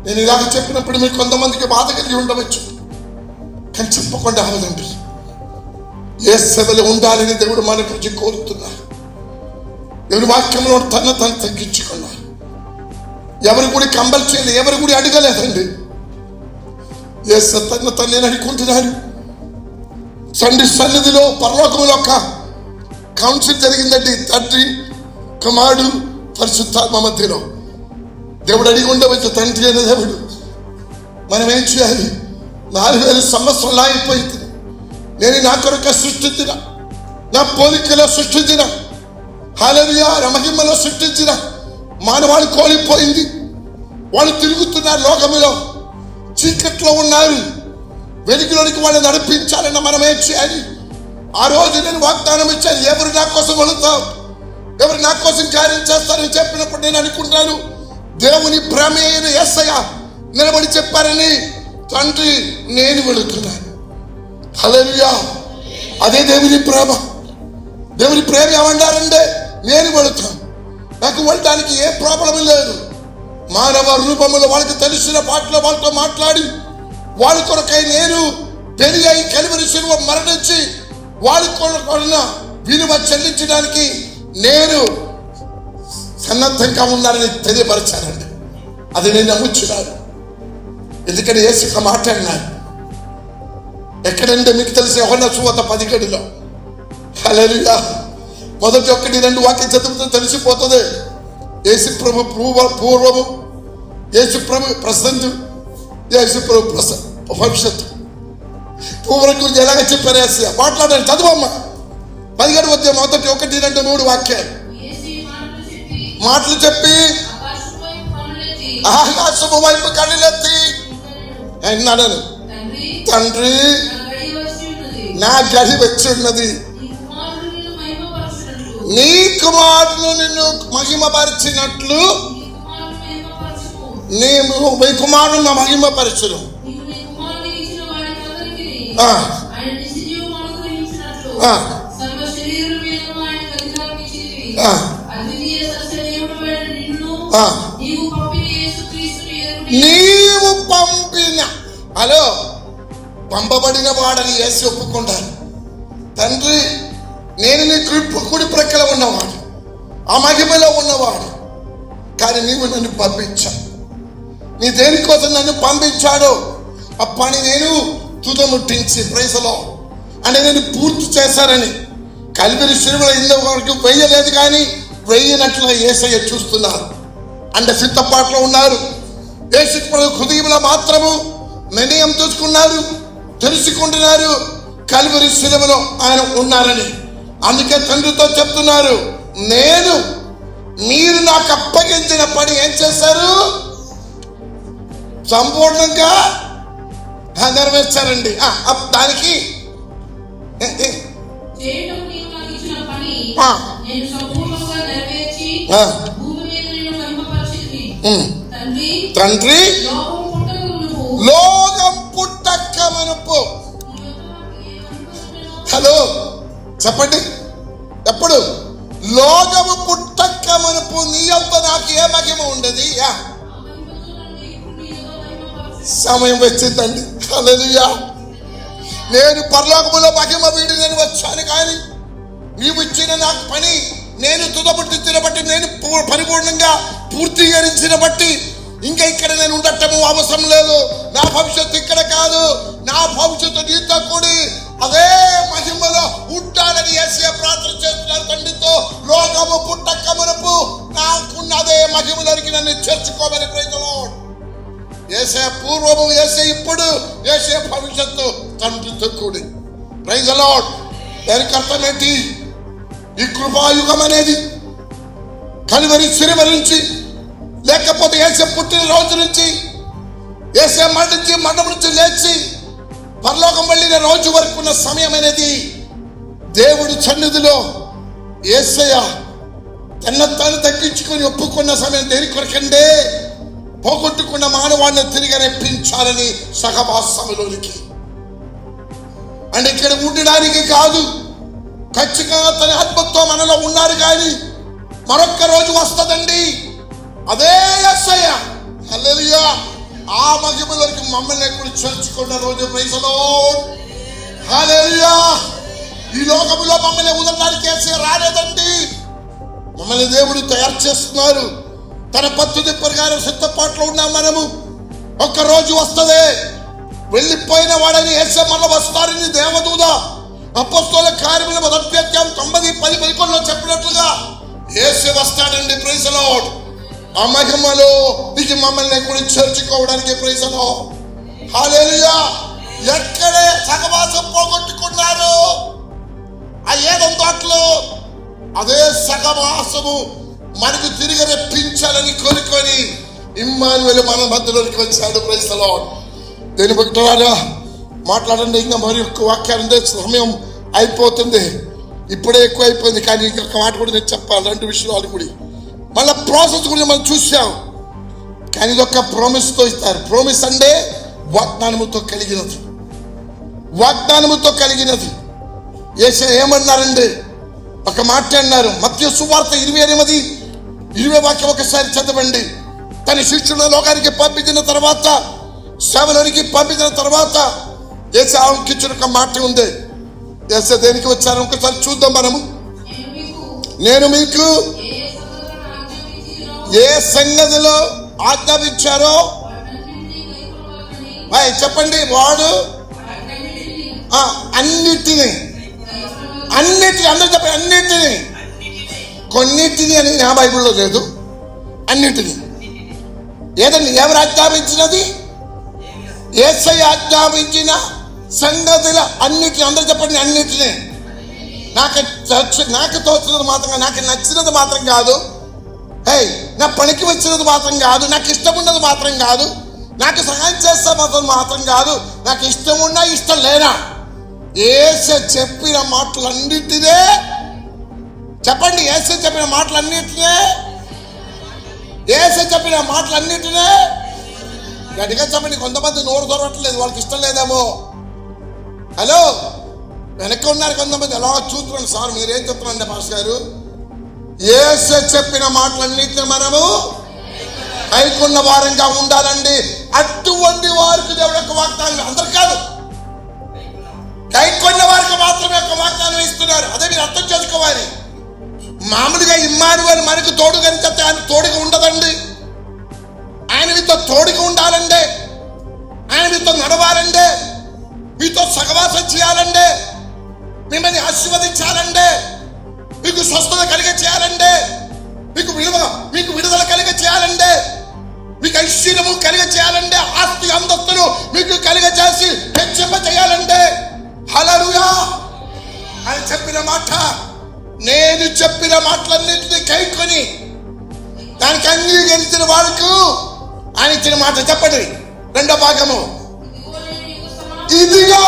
నేను ఇలాగ చెప్పినప్పుడు మీకు కొంతమందికి బాధ కలిగి ఉండవచ్చు, కానీ చెప్పకుండా అవదండి. ఏ సేవలో ఉండాలని దేవుడు మన గురించి కోరుతున్నారు. దేవుడి వాక్యంలో తను తగ్గించుకున్నారు. ఎవరి కూడా కంబల్ చేయలేదు, ఎవరి కూడా అడగలేదండి. ఏ తను నేను అనుకుంటున్నాను. తండ్రి సన్నిధిలో పరలోకంలో ఒక కౌన్సిల్ జరిగిందండి. తండ్రి, కుమారుడు, పరిశుద్ధాత్మ మధ్యలో. దేవుడు అడిగి ఉండవచ్చు, తండ్రి అనే దేవుడు మనం ఏం చేయాలి? 4000 సంవత్సరాలు అయిపోయింది. నేను నా కొరకు సృష్టించిన, నా పోలికలో సృష్టించిన, హల్లెలూయా మహిమలో సృష్టించిన మానవాళి కోల్పోయింది. వాళ్ళు తిరుగుతున్నారు లోకములో, చీకట్లో ఉన్నారు. వెలుగులోనికి వాళ్ళని నడిపించాలన్న మనం ఏం చేయాలి? ఆ రోజు నేను వాగ్దానం ఇచ్చాను, ఎవరు నా కోసం వెళుతావు, ఎవరు నా కోసం కార్యం చేస్తారని చెప్పినప్పుడు నేను అనుకుంటాను, దేవుని ప్రమేయన యేసయ్య నిలబడి చెప్పారని, తండ్రి నేను వెళుతున్నాను. హల్లెలూయా. అదే దేవుని ప్రేమ. దేవుని ప్రేమ ఏమన్నారంటే, నేను వెళుతాను, నాకు వెళ్ళడానికి ఏ ప్రాబ్లం లేదు. మానవ రూపంలో వాళ్ళకి తెలిసిన పాటలో వాళ్ళతో మాట్లాడి, వాళ్ళ కొరకై నేను పెరిగి అయి కలువరి శిలువ మరణించి వాళ్ళ కొరకున్న విలువ చెల్లించడానికి నేను సన్నద్ధంగా ఉన్నానని తెలియపరిచానండి. అది నేను నమ్ముచున్నాను. ఎందుకంటే యేసు ఒక మాట అన్నాడు. ఎక్కడంటే మీకు తెలిసి యోహన్నా సువార్త 17లో, హల్లెలూయా, 1-2 వాక్యం చదువుతూ తెలిసిపోతుంది. యేసు ప్రభు పూర్వము, యేసు ప్రభు ప్రజెంట్, యేసు ప్రభు భవిష్యత్తు. పూర్వం గురించి ఎలాగ చెప్పారు యేసయ్య? మాట్లాడాలి. చదువమ్మా. 17 వాక్యాలు. మాటలు చెప్పి ఆకాశము వైపు కళ్ళెత్తి అన్నాడు, తండ్రి నా గడి వచ్చి ఉన్నది, నీ కుమారుడు నిన్ను మహిమపరిచినట్లు నేను మీ కుమారుడు మహిమపరచును. నీవు పంపిన, హలో, పంపబడిన వాడని యేసు ఒప్పుకుంటారు. తండ్రి నేను నీ కుడి ప్రక్కల ఉన్నవాడు, ఆ మహిమలో ఉన్నవాడు, కానీ నీవు నన్ను పంపించావు. నీ దేనికోసం నన్ను పంపించాడో ఆ పని నేను తుదముట్టించి ప్రైజలో అంటే నేను పూర్తి చేశారని కల్వరి శిలువలో ఇంతవరకు వెయ్యలేదు, కానీ వెయ్యినట్లుగా యేసయ్య చూస్తున్నారు. అంటే సిద్ధపాట్లో ఉన్నారు. యేసు హృదయంలో మాత్రము నిర్ణయం తీసుకున్నారు, తెలుసుకుంటున్నారు కల్వరి శిలువలో ఆయన ఉన్నారని. అందుకే తండ్రితో చెప్తున్నారు, మీరు నాకు అప్పగించిన పని ఏం చేశారు? సంపూర్ణంగా నెరవేర్చారండి. దానికి తండ్రి లోకం పుట్టక మునుపు, హలో చెప్పండి, ఎప్పుడు? లోకము పుట్టక మునుపు నీ అంత నాకు ఏ మహిమ ఉండదు. సమయం వచ్చిందండి. హల్లెలూయా. నేను పరలోకములో మహిమ వీడి నేను వచ్చాను, కానీ నీవు ఇచ్చిన నాకు పని నేను తుదముట్టించిన బట్టి, నేను పరిపూర్ణంగా పూర్తీకరించిన బట్టి ఇంకా ఇక్కడ నేను ఉండటము అవసరం లేదు. నా భవిష్యత్తు ఇక్కడ కాదు, నా భవిష్యత్తు నీతో కూడి అదే మహిమలో ఉంటానని యేసయ్య ప్రార్థన చేస్తున్నారు తండ్రితో. లోకము పుట్టక మునుపు నాకున్న అదే మహిమలోనికి నన్ను చేర్చుకోమని. Praise the lord. యేసయ్య పూర్వము, యేసయ్య ఇప్పుడు, యేసయ్య భవిష్యత్తు తండ్రితో కూడి. Praise the lord. దానికి అర్థం ఏంటి? ఈ కృపాయుగం అనేది కల్వరి శిలువ నుంచి, లేకపోతే యేసయ్య పుట్టిన రోజు నుంచి, యేసయ్య మరణించి మరణం నుంచి లేచి పరలోకం వెళ్ళిన రోజు వరకు ఉన్న సమయం అనేది దేవుడి సన్నిధిలో యేసయ్య తాను తగ్గించుకొని ఒప్పుకున్న సమయం. దేని కొరకంటే పోగొట్టుకున్న మానవాడిని తిరిగి రప్పించాలని సహవాసములోనికి. అంటే ఇక్కడ ఉండడానికి కాదు, ఖచ్చితంగా తన ఆత్మతో మనలో ఉన్నారు, కానీ మరొక్క రోజు వస్తుందండి, అదే యేసు హల్లెలూయా. ఆ మహిమలోకి మమ్మల్ని కూడా చేర్చుకున్న రోజు ప్రైజ్ ది లార్డ్. హల్లెలూయా. ఈ లోకములో మమ్మల్ని ఉదరడానికి వేసి రాలేదండి. మమ్మల్ని దేవుడు తయారు చేస్తున్నారు. తన పద్ధతి ప్రకారం సిద్ధపాట్లో ఉన్నాం. మనము ఒక్క రోజు వస్తుంది, వెళ్ళిపోయిన వాడని యేసు మళ్ళీ వస్తారని దేవదూత అపొస్తలుల కార్యములు 9:10-11 చెప్పినట్లుగా యేసు వస్తాడండి. Praise the lord. ఆ మహిమలో దిగి మమ్మల్ని కూడా చేర్చుకోవడానికి ప్రైజ్ ది లార్డ్. హల్లెలూయా. ఎక్కడే సహవాసం పోగొట్టుకున్నారు ఆ ఏదం తోటలో, అదే సహవాసము మనకు తిరిగి రెప్పించాలని కోరుకొని ఇమ్మానుయేలు మన మధ్యలోకి వచ్చాడు. Praise the Lord. దేని భక్తులారా మాట్లాడండి. ఇంకా మరి ఒక్క వాక్యాలు, సమయం అయిపోతుంది. ఇప్పుడే ఎక్కువ అయిపోయింది, కానీ ఇంకొక మాట కూడా నేను చెప్పాలి. 2 విషయాలు కూడా మళ్ళీ ప్రాసెస్ గురించి మనం చూసాం. కానీ ఇది ఒక ప్రామిస్తో ఇస్తారు. ప్రామిస్ అంటే వాగ్దానముతో కలిగినది. వాగ్దానముతో కలిగినది. యేసు ఏమన్నారండి? ఒక మాట అన్నారు. మత్తయి సువార్త 28:20 వాక్యం ఒకసారి చదవండి. తన శిష్యుల లోకానికి పంపించిన తర్వాత, సేవలోనికి పంపించిన తర్వాత యేసు ఆంకించిన ఒక మాట ఉంది. యేసు దేనికి వచ్చారు ఒకసారి చూద్దాం మనము. నేను మీకు ఏ సంగతిలో ఆజ్ఞాపించారో చెప్పండి. వాడు అన్నిటినీ అందరూ చెప్పండి. అన్నిటినీ, కొన్నిటిని అని నా బైబిల్లో లేదు. అన్నిటినీ ఏదండి? ఎవరు ఆజ్ఞాపించినది? యేసయ్య ఆజ్ఞాపించిన సంగతుల అన్నిటిని అందరూ చెప్పండి. అన్నిటినీ. నాకు తోచినది మాత్రం, నాకు నచ్చినది మాత్రం కాదు, నా పనికి వచ్చినది మాత్రం కాదు, నాకు ఇష్టం ఉన్నది మాత్రం కాదు, నాకు సహాయం చేస్తే మాత్రం కాదు, నాకు ఇష్టం ఉన్నా ఇష్టం లేనా, యేసు చెప్పిన మాటలన్నిటినే చెప్పండి. యేసు చెప్పిన మాటలన్నిటినే, యేసు చెప్పిన మాటలన్నిటినే గట్టిగా చెప్పండి. కొంతమంది నోరు దొరకట్లేదు, వాళ్ళకి ఇష్టం లేదేమో. హలో, వెనక్కి ఉన్నారు కొంతమంది. ఎలా చూస్తున్నాను సార్, మీరేం చెప్తున్నారండి పాస్టర్ గారు? యేసు చెప్పిన మాటలన్నిటిని మనము కైకొన్న వారంగా ఉండాలండి. అటువంటి వారికి దేవుడు ఒక వాగ్దానం, అందరు కాదు, కైకొన్న వారికి మాత్రమే ఒక వాగ్దానం ఇస్తున్నారు. అదే మీరు అర్థం చేసుకోవాలి. మామూలుగా ఇమ్మానుయేలు మనకు తోడుగా చెప్తే ఆయన తోడుగా ఉండదండి. ఆయన మీతో తోడుగా ఉండాలండి, ఆయన మీతో నడవాలండి, మీతో సహవాసం చేయాలండి, మిమ్మల్ని ఆశీర్వదించాలండి, మీకు స్వస్థత కలిగ చేయాలండి, మీకు విడుదల కలిగ చేయాలండి, మీకు ఐశ్వర్యము కలిగ చేయాలండి, ఆస్తి అంతస్తులు మీకు కలిగ చేసి హెచ్చింప చేయాలండి. హల్లెలూయా. ఆయన చెప్పిన మాట, నేను చెప్పిన మాటలన్నింటినీ కైకొని దానికి అంగీకరించిన వారికి ఆయన ఇచ్చిన మాట చెప్పండి. 2వ భాగము, ఇదిగో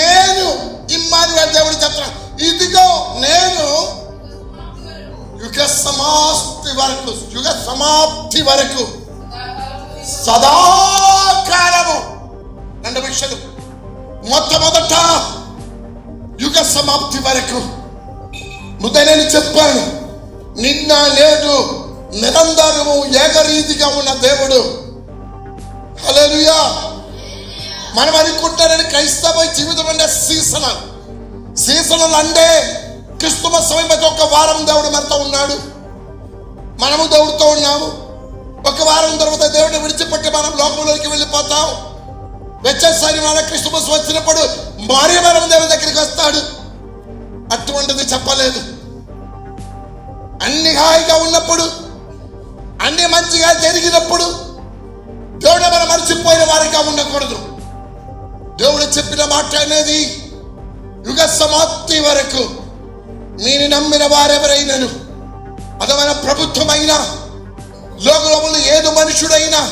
నేను ఇమ్మానుయేలు దేవుడు చెప్తున్నా, ఇదిగో నేను యుగ సమాప్తి వరకు సదాకాలము. 2 విషయాలు. మొట్టమొదట యుగ సమాప్తి వరకు. నేను చెప్పాను, నిన్న నేడు నిరంతరము ఏకరీతిగా ఉన్న దేవుడు. హల్లెలూయా. మనం అనుకుంటారని క్రైస్తవ జీవితం అంటే సీజనల్ అంటే క్రిస్మస్ సమయం ఒక వారం దేవుడు మనతో ఉన్నాడు, మనము దేవుడితో ఉన్నాము. ఒక వారం తర్వాత దేవుడిని విడిచిపెట్టి మనం లోకంలోకి వెళ్ళిపోతాం. వచ్చేసరి మన క్రిస్మస్ వచ్చినప్పుడు మరీ మనం దేవుడి దగ్గరికి వస్తాడు. అటువంటిది చెప్పలేదు. అన్ని హాయిగా ఉన్నప్పుడు, అన్ని మంచిగా జరిగినప్పుడు దేవుడు మనం మర్చిపోయిన వారిగా ఉండకూడదు. దేవుడు చెప్పిన మాట అనేది యుగ సమాప్తి వరకు. నేను నమ్మిన వారెవరైనాను, అది మన ప్రభుత్వమైనా, లోకంలో ఏదు మనుషుడైనా,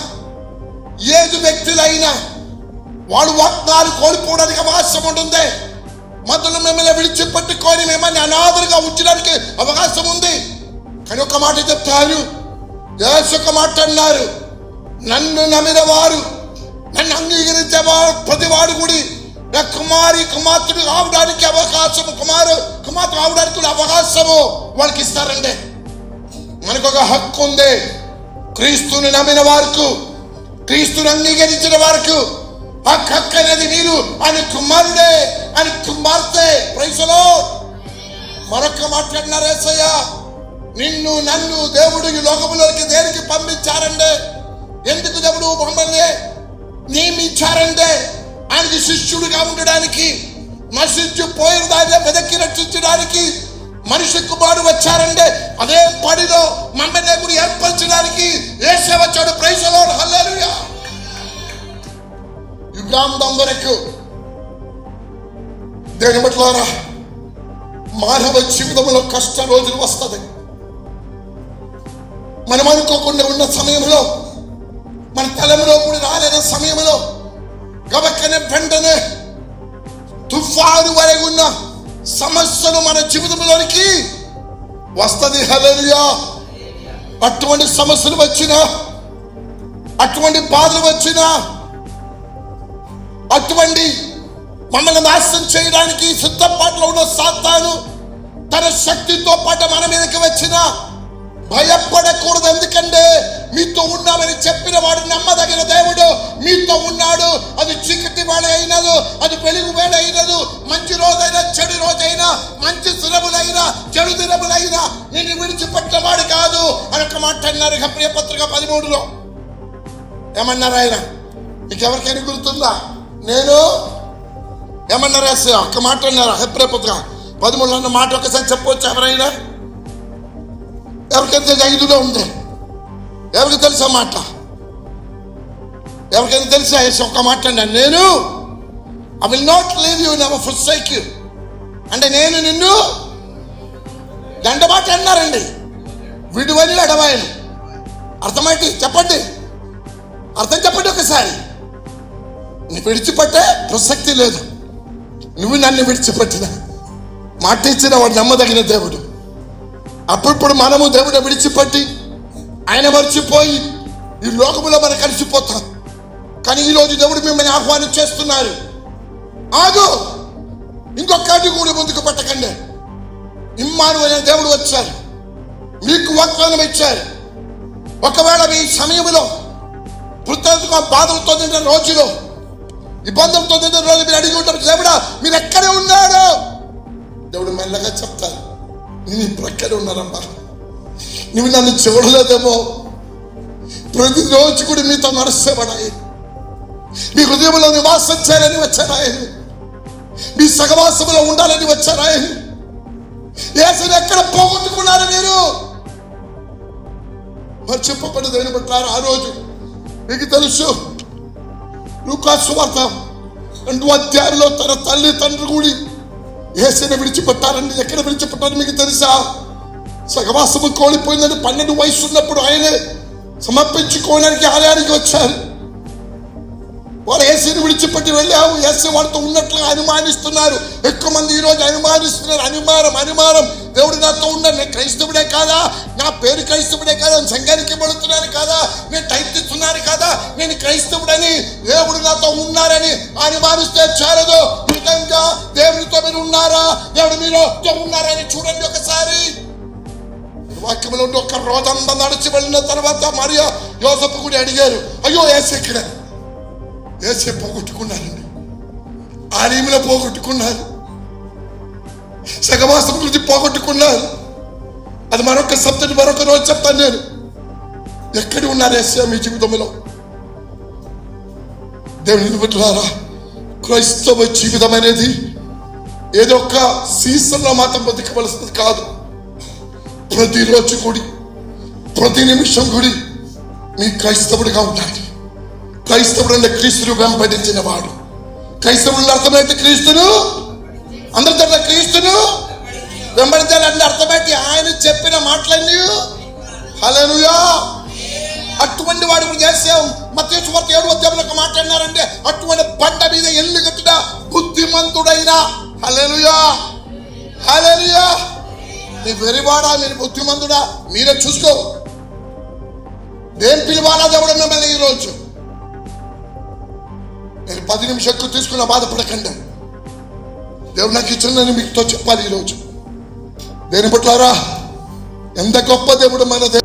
ఏదు వ్యక్తులైనా, వాడు వాగ్దానాలు కోల్పోవడానికి అవకాశం ఉంటుంది. మొదలు మిమ్మల్ని విడిచిపెట్టుకొని మిమ్మల్ని అనాథలుగా ఉంచడానికి అవకాశం ఉంది. కానీ ఒక మాట చెప్తారు, యేసు ఒక మాట అన్నారు, నన్ను నమ్మిన వారు, నన్ను అంగీకరించే ప్రతివాడు కూడా నా కుమార్తెడు అవడానికి అవకాశము, కుమార్తె అవడానికి అవకాశము వాళ్ళకి ఇస్తారండి. మనకు ఒక హక్కు ఉంది. క్రీస్తుని నమ్మిన వారికి, క్రీస్తుని అంగీకరించిన వారికి ఆ హక్కు అనేది మీరు ఆయన కుమారుడే, ఆయన కుమార్తె. Praise the Lord. మరొక మాట్లాడినారు యేసయ్య, నిన్ను నన్ను దేవుడు ఈ లోకములోకి దేనికి పంపించారంటే, ఎందుకు దేవుడు మమ్మల్ని నియమించారంటే ఆయనకి శిష్యుడిగా ఉండడానికి, నశించిపోయిన దాన్ని వెదక్కి రక్షించడానికి మనిషి కుమారుడు వచ్చారంటే అదే పడిలో మమ్మల్ని కూడా ఏర్పరచడానికి యేసే వచ్చాడు. Praise the lord. హల్లెలూయా. యుగాంతం వరకు దేవుని బిడ్డలారా, మానవ జీవితంలో కష్ట రోజులు వస్తుంది. మనం అనుకోకుండా ఉన్న సమయంలో, మన తలంలో కూడా రాలేని సమయంలో గబక్కనే వెంటనే తుఫాను వరకు ఉన్న సమస్యలు మన జీవితంలోనికి వస్తుంది. హల్లెలూయా. అటువంటి సమస్యలు వచ్చినా, అటువంటి బాధలు వచ్చినా, అటువంటి మమ్మల్ని నాశనం చేయడానికి సిద్ధపాటులో ఉన్న సాతాను తన శక్తితో పాటు మన మీదకి వచ్చినా భయపడకూడదు. ఎందుకంటే మీతో ఉన్నామని చెప్పిన వాడు నమ్మదగిన దేవుడు మీతో ఉన్నాడు. అది చీకటి వేళ అయినదు, అది వెలుగు వేళ అయినదు, మంచి రోజైనా చెడు రోజైనా, మంచి దినములైనా చెడు దినములైనా నిన్ను విడిచిపెట్టిన వాడు కాదు అని ఒక మాట అన్నారు హెబ్రీ పత్రిక 13లో. ఏమన్నారు ఆయన? మీకు ఎవరికైనా గుర్తుందా? నేను ఏమన్నారు? ఒక్క మాట అన్నారు హెబ్రీ పత్రిక 13లో అన్న మాట ఒకసారి చెప్పవచ్చు ఎవరైనా? ఎవరికైనా 5లో ఉంది. ఎవరికి తెలుసా మాట? ఎవరికైనా తెలుసా? ఒక మాట అన్నాను, నేను I will not leave you, never forsake you. అంటే నేను నిన్ను దండ మాట అన్నారండి, విడువని ఎడవాయను. అర్థమైంది? చెప్పండి, అర్థం చెప్పండి ఒకసారి. నువ్వు విడిచిపెట్టే ప్రసక్తి లేదు. నువ్వు నన్ను విడిచిపెట్టిన మాట ఇచ్చిన వాడు నమ్మదగిన దేవుడు. అప్పుడు మనము దేవుడు విడిచిపెట్టి ఆయన మర్చిపోయి ఈ లోకములో మనం కలిసిపోతాం. కానీ ఈరోజు దేవుడు మిమ్మల్ని ఆహ్వానం చేస్తున్నారు, ఆగు, ఇంకొక అడుగు కూడా ముందుకు పెట్టకండి. ఇమ్మానుయేలు అనే దేవుడు వచ్చారు, మీకు వాగ్దానం ఇచ్చారు. ఒకవేళ మీ సమయంలో వృత్తాంతంగా బాధలతో నిండిన రోజులో, ఇబ్బందులతో నిండిన రోజు మీరు అడిగి ఉంటారు, దేవుడా మీరు ఎక్కడే ఉన్నారో? దేవుడు మెల్లగా చెప్తారు, నేను ఇప్పుడు ఎక్కడే ఉన్నారమ్మా, నువ్వు నన్ను చూడలేదేమో, ప్రతిరోజు కూడా మీతో నడుస్తాయి, మీ హృదయంలో నివాసం చేయాలని వచ్చారా, మీ సహవాసంలో ఉండాలని వచ్చారా? యేసుని ఎక్కడ పోగొట్టుకున్నారు మీరు? మరి చెప్పబడి దేని పట్టారు ఆ రోజు మీకు తెలుసు. లూకాసు వార్త 2వ అధ్యాయంలో తన తల్లి తండ్రి కూడి యేసుని విడిచిపెట్టారండి. ఎక్కడ విడిచిపెట్టారు మీకు తెలుసా? సహవాసము కోల్పోయిందని 12 వయసు ఉన్నప్పుడు ఆయనే సమర్పించుకోవడానికి ఆలయానికి వచ్చారు. వారు యేసుని విడిచిపెట్టి వెళ్ళాము, యేసు వారితో ఉన్నట్లుగా అనుమానిస్తున్నారు. ఎక్కువ మంది ఈరోజు అనుమానిస్తున్నారు. అనుమానం. దేవుడు నాతో ఉన్నాడు, నేను క్రైస్తవుడే కాదా, నా పేరు క్రైస్తవుడే కాదా, సంఘానికి పడుతున్నాను కాదా, నేను టైపిస్తున్నాను కాదా, నేను క్రైస్తవుడని దేవుడు నాతో ఉన్నారని అనుమానిస్తే చాలదు. నిజంగా దేవునితో మీరు ఉన్నారా, దేవుడు మీతో ఉన్నారని చూడండి ఒకసారి. వాక్యంలో ఒక రోజంతా నడిచి వెళ్ళిన తర్వాత మరియా యోసేపు కూడా అడిగారు, అయ్యో యేసు ఎక్కడ? యేసు పోగొట్టుకున్నారండి, ఆలయంలో పోగొట్టుకున్నారు, సహవాసం గురించి పోగొట్టుకున్నారు. అది మరొక సబ్జెక్ట్ మరొక రోజు చెప్తాను నేను. ఎక్కడ ఉన్నారు యేసు మీ జీవితంలో? దేవుని బిడ్డలారా, క్రైస్తవ జీవితం అనేది ఏదో ఒక సీజన్లో మాత్రం బతికవలసింది కాదు. ప్రతిరోజు కూడి, ప్రతి నిమిషం కూడి మీ క్రైస్తవుడిగా ఉండాలి. క్రైస్తవుడు అంటే క్రీస్తును వెంబడించిన వాడు. క్రైస్తవుడు అర్థమైతే క్రీస్తును, అందరి దగ్గర క్రీస్తును వెంబడించాలంటే అర్థమైతే ఆయన చెప్పిన మాటలన్నీ. హల్లెలూయా. అటువంటి వాడు ఇప్పుడు చేసాం. మత్తయి సువార్త 7వ అధ్యాయంలో ఒక మాట అన్నారంటే, అటువంటి బండ మీద ఇల్లు కట్టిన బుద్ధిమంతుడైన. హల్లెలూయా, హల్లెలూయా. నీ వెరివాడా, మీరు బుద్ధిమంతుడా, మీరే చూసుకో. దేని పిలవాలా దేవుడు మిమ్మల్ని ఈరోజు? నేను 10 నిమిషాలు తీసుకున్న బాధపడకండి. దేవుడు నాకు ఇచ్చిందని మీతో చెప్పాలి ఈరోజు. దేని పట్లారా, ఎంత గొప్ప దేవుడు మన దేవుడు.